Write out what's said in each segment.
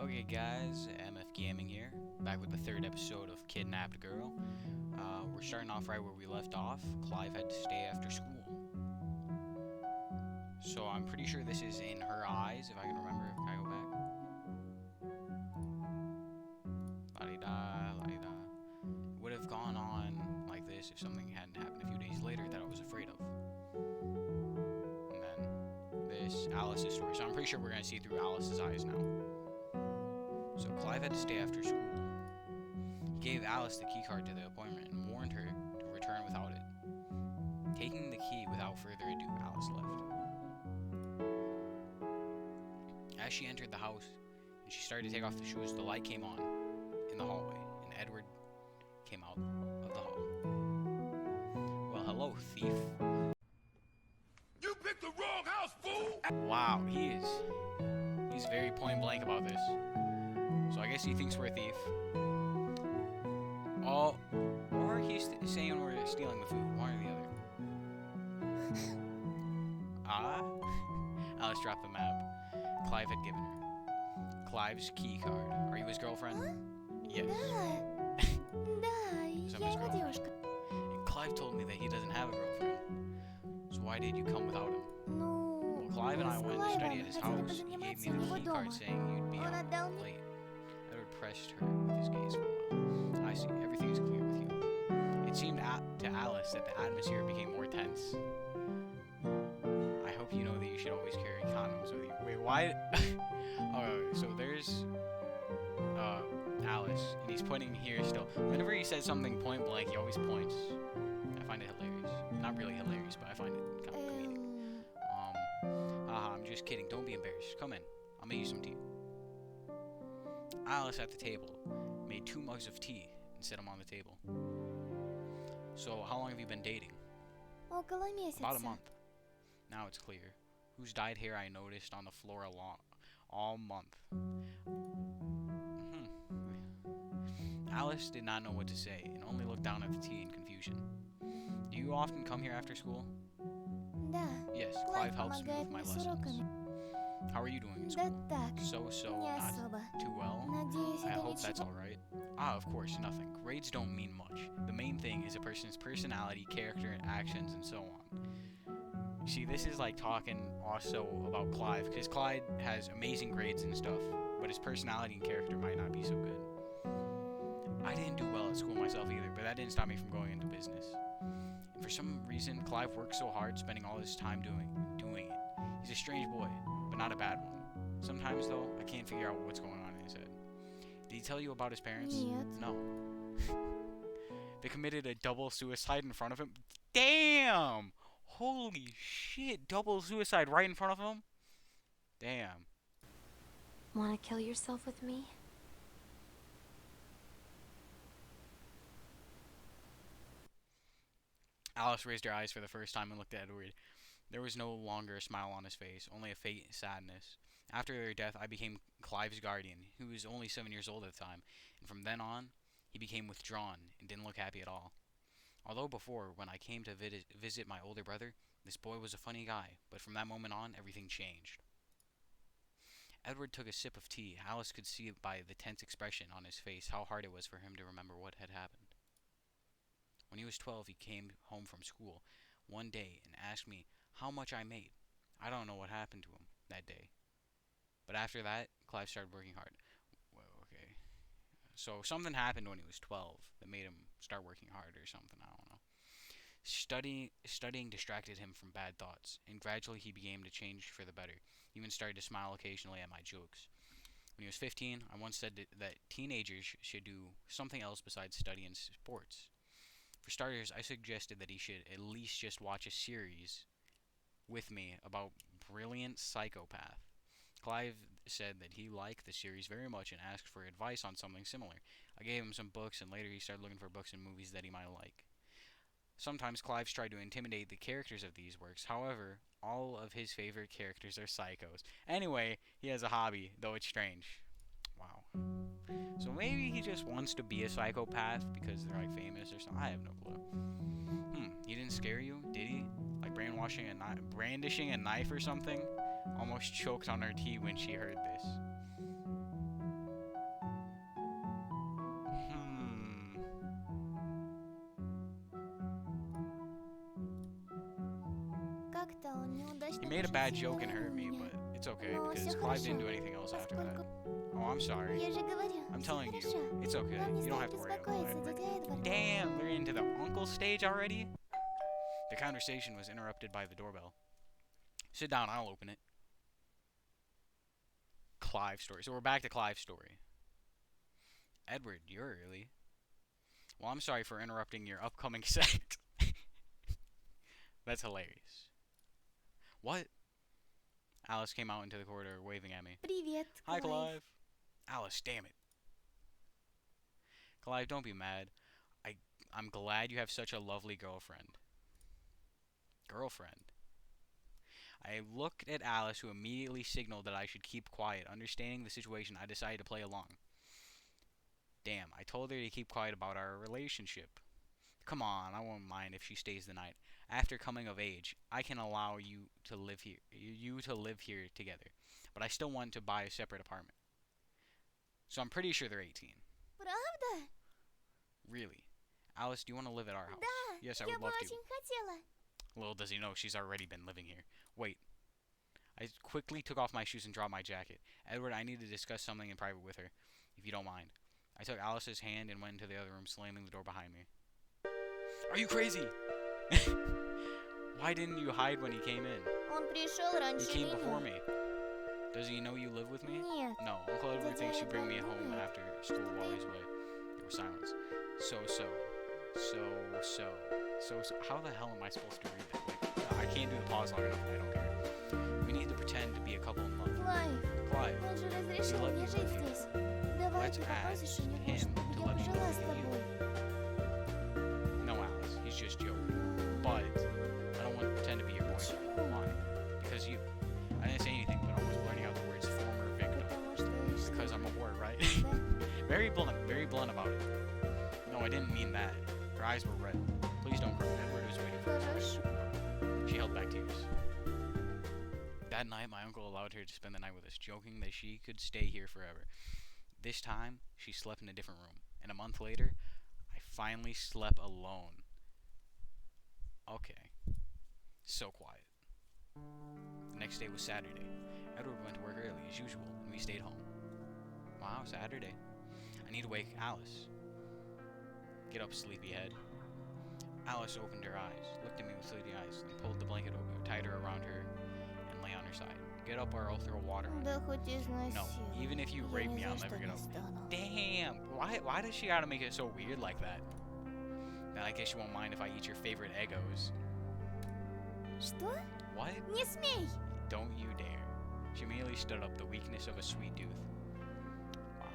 Okay, guys, MF Gaming here, back with the third episode of Kidnapped Girl. We're starting off right where we left off. Clive had to stay after school. So I'm pretty sure this is in her eyes, if I can remember. Can I go back? La-di-da, la-di-da. It would have gone on like this if something hadn't happened a few days later that I was afraid of. And then this, Alice's story. So I'm pretty sure we're going to see through Alice's eyes now. So Clive had to stay after school. He gave Alice the keycard to the appointment and warned her to return without it. Taking the key without further ado, Alice left. As she entered the house and she started to take off the shoes, the light came on in the hallway and Edward came out of the hall. Well, hello, thief. You picked the wrong house, fool! Wow, he's very point blank about this. So I guess he thinks we're a thief. Oh, or he's saying we're stealing the food. One or the other. Alice dropped the map Clive had given her. Clive's key card. Are you his girlfriend? Yes. Да, So I'm я his его girlfriend. девушка. And Clive told me that he doesn't have a girlfriend. So why did you come without him? Ну, Well, Clive and I мы с went to study at his Клайвом house. He хотели gave позаниматься me у the него key дома. card saying you'd be Он out отдал мне... late. Edward pressed her with his gaze for a while. I see. Everything is clear with you. It seemed to Alice that the atmosphere became more tense. I hope you know that you should always carry condoms with you. Wait, why? Oh, so there's Alice, and he's pointing here still. Whenever he says something point blank, he always points. I find it hilarious. Not really hilarious, but I find it kind of comedic. I'm just kidding. Don't be embarrassed. Come in. I'll make you some tea. Alice at the table made 2 mugs of tea and set them on the table. So, how long have you been dating? Около месяца. About a month. Now it's clear. Whose dyed hair I noticed on the floor all month. Alice did not know what to say and only looked down at the tea in confusion. Do you often come here after school? Да, Yes, Клайв Clive helps me помогает with my мне с lessons. уроками. How are you doing in Да school? так, So, не not особо. too well. Надеюсь, I это hope that's ничего. alright. Of course, nothing. Grades don't mean much. The main thing is a person's personality, character, actions, and so on. You see, this is like talking also about Clive, because Clive has amazing grades and stuff, but his personality and character might not be so good. I didn't do well at school myself either, but that didn't stop me from going into business. And for some reason, Clive works so hard, spending all his time doing it. He's a strange boy, but not a bad one. Sometimes, though, I can't figure out what's going on in his head. Did he tell you about his parents? Нет. No. They committed a double suicide in front of him? Damn! Holy shit, double suicide right in front of him? Damn. Wanna kill yourself with me? Alice raised her eyes for the first time and looked at Edward. There was no longer a smile on his face, only a faint sadness. After their death, I became Clive's guardian, who was only 7 years old at the time, and from then on, he became withdrawn and didn't look happy at all. Although before, when I came to visit my older brother, this boy was a funny guy, but from that moment on, everything changed. Edward took a sip of tea. Alice could see by the tense expression on his face how hard it was for him to remember what had happened. When he was 12, he came home from school one day and asked me how much I made. I don't know what happened to him that day. But after that, Clive started working hard. Well, okay. So something happened when he was 12 that made him start working hard or something. I don't know. Studying distracted him from bad thoughts, and gradually he began to change for the better. He even started to smile occasionally at my jokes. When he was 15, I once said that teenagers should do something else besides study and sports. For starters, I suggested that he should at least just watch a series with me about Brilliant Psychopath. Clive said that he liked the series very much and asked for advice on something similar. I gave him some books, and later he started looking for books and movies that he might like. Sometimes Clive's tried to intimidate the characters of these works. However, all of his favorite characters are psychos. Anyway, he has a hobby, though it's strange. Wow. So maybe he just wants to be a psychopath because they're like famous or something. I have no clue. He didn't scare you, did he? Like brandishing a knife or something? Almost choked on her tea when she heard this. He made a bad joke and hurt me, but it's okay because Clive didn't do anything else after that. Oh, I'm sorry. I'm telling you, it's okay. You don't have to worry about it. Damn, we're into the uncle stage already? The conversation was interrupted by the doorbell. Sit down, I'll open it. Clive story. So we're back to Clive's story. Edward, you're early. Well, I'm sorry for interrupting your upcoming set. That's hilarious. What? Alice came out into the corridor waving at me. Привет, Hi, Clive. Alice, damn it. Clive, don't be mad. I'm glad you have such a lovely girlfriend. Girlfriend? I looked at Alice, who immediately signaled that I should keep quiet. Understanding the situation, I decided to play along. Damn, I told her to keep quiet about our relationship. Come on, I won't mind if she stays the night. After coming of age, I can allow you to live here together. But I still want to buy a separate apartment. So I'm pretty sure they're 18. Правда? Really? Alice, do you want to live at our house? Да, Yes, I я would бы love to. очень хотела. Little does he know she's already been living here. Wait. I quickly took off my shoes and dropped my jacket. Edward, I need to discuss something in private with her, if you don't mind. I took Alice's hand and went into the other room, slamming the door behind me. Are you crazy? Why didn't you hide when he came in? Он пришел раньше He came меня. before me. Does he know you live with me? Нет. No, Uncle Edward Did thinks you I bring me ever home know? after school while he's away. There was silence. So. How the hell am I supposed to read it? Like, I can't do the pause long enough and I don't care. We need to pretend to be a couple in love. Клайв, Clive, он же разрешил let мне me жить live here. здесь. Давай Let's ты попросишь ask у него, him чтобы to я let me пожила live с with you. тобой. No, Alice, he's just joking. But I don't want to pretend to be your boyfriend. Почему? Why? Because you. I didn't say anything, but I was blurting out the words former victim. Потому что... Because I'm a whore, right? Да. Very blunt about it. No, I didn't mean that. Her eyes were red. Please don't cry. Edward was waiting for her. Хорошо. She held back tears. That night, my uncle allowed her to spend the night with us, joking that she could stay here forever. This time, she slept in a different room. And a month later, I finally slept alone. Okay. So quiet. The next day was Saturday. Edward went to work early, as usual, and we stayed home. Wow, Saturday. I need to wake Alice. Get up, sleepyhead. Alice opened her eyes, looked at me with sleepy eyes, then pulled the blanket over, tied her around her, and lay on her side. Get up or I'll throw water on you. Да хоть изнасилуй. No, even if you Я rape ни me, за I'll что never get не up. стану. Damn! Why does she gotta make it so weird like that? Now, I guess you won't mind if I eat your favorite Eggos. Что? What? Не смей! Don't you dare. She immediately stood up, the weakness of a sweet tooth. Wow.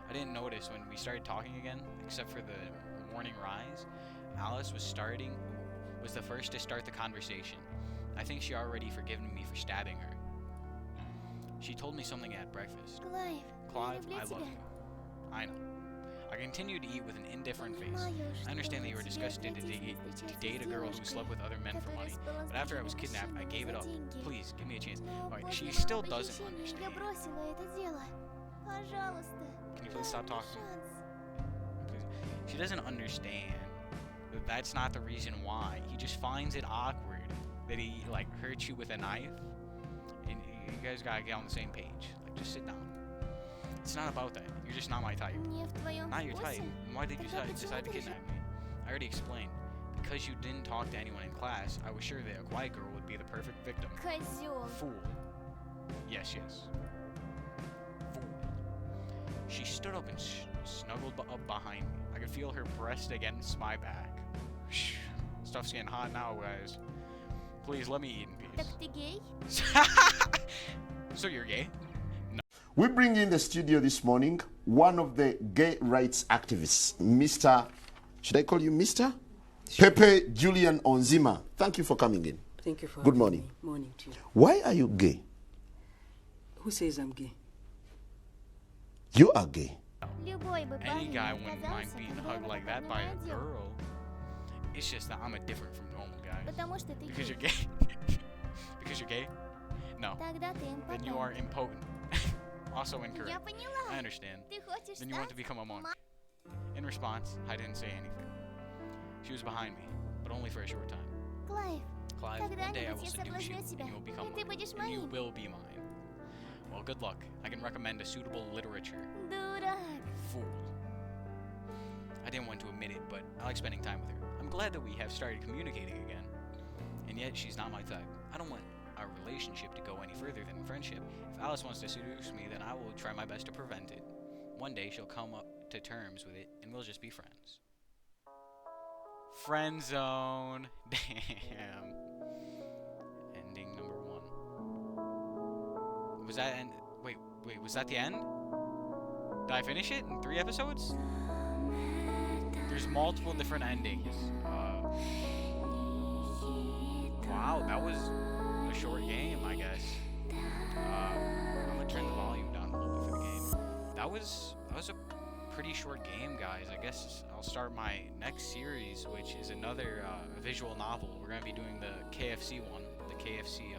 I didn't notice when we started talking again, except for the morning rise. Alice was the first to start the conversation. I think she already forgiven me for stabbing her. She told me something at breakfast. Клайв, Clive, я I люблю love тебя. you. I know. I continued to eat with an indifferent face. Понимаю, I что understand that you were тебе disgusted to отвратительно date a girl who slept with other men for которая money. спала с But after I другими was kidnapped, I мужчинами gave it за up. деньги. Please, give me a chance. Но Alright, после she моего still doesn't похищения я understand. бросила это дело. Пожалуйста, Can you please stop дай мне talking? шанс. Please. She doesn't understand that that's not the reason why. He just finds it awkward that he like hurt you with a knife, and you guys gotta get on the same page. Like, just sit down. It's not about that. You're just not my type. Не в твоем Not your type. вкусе? Why did you Тогда decide to почему ты kidnap me? I already explained. Because you didn't talk to anyone in class, I was sure that a quiet girl would be the perfect victim. Козёл. Fool. Yes. Fool. She stood up and snuggled up behind me. I could feel her breast against my back. Stuff's getting hot now, guys. Please let me eat in Так peace. ты гей? So you're gay? We bring in the studio this morning one of the gay rights activists, Mr. Should I call you Mr? Pepe Julian Onzima. Thank you for coming in. Thank you for Good having morning. me. Morning to you. Why are you gay? Who says I'm gay? You are gay. Любой бы Any парень guy не wouldn't mind отказался, being когда hugged его like такая that by a внимание делал. girl. It's just that I'm a different from normal guys. Потому что ты Because гей. you're gay? Because you're gay? No. Тогда ты Then you are импотент. impotent. Also incorrect. Я I поняла. understand. Ты хочешь Then you want to стать? become a monk. In response, I didn't say anything. She was behind me, but only for a short time. Клайв, Clive, one day I will Когда-нибудь я seduce you, соблазню and тебя, you will become и ты mine. будешь And you моим. will be mine. Well, good luck. I can recommend a suitable literature. Дурак. Fool. I didn't want to admit it, but I like spending time with her. I'm glad that we have started communicating again. And yet, she's not my type. I don't want our relationship to go any further than friendship. If Alice wants to seduce me, then I will try my best to prevent it. One day, she'll come up to terms with it, and we'll just be friends. Friend zone. Damn. Ending number 1. Was that end? Wait, was that the end? Did I finish it in 3 episodes? There's multiple different endings. Wow, that was a short game, I guess. I'm gonna turn the volume down a little bit for the game. That was a pretty short game, guys. I guess I'll start my next series, which is another visual novel. We're gonna be doing the KFC one, the KFC.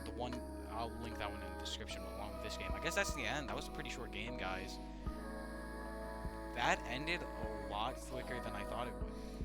The one, I'll link that one in the description along with this game. I guess that's the end. That was a pretty short game, guys. That ended a lot quicker than I thought it would.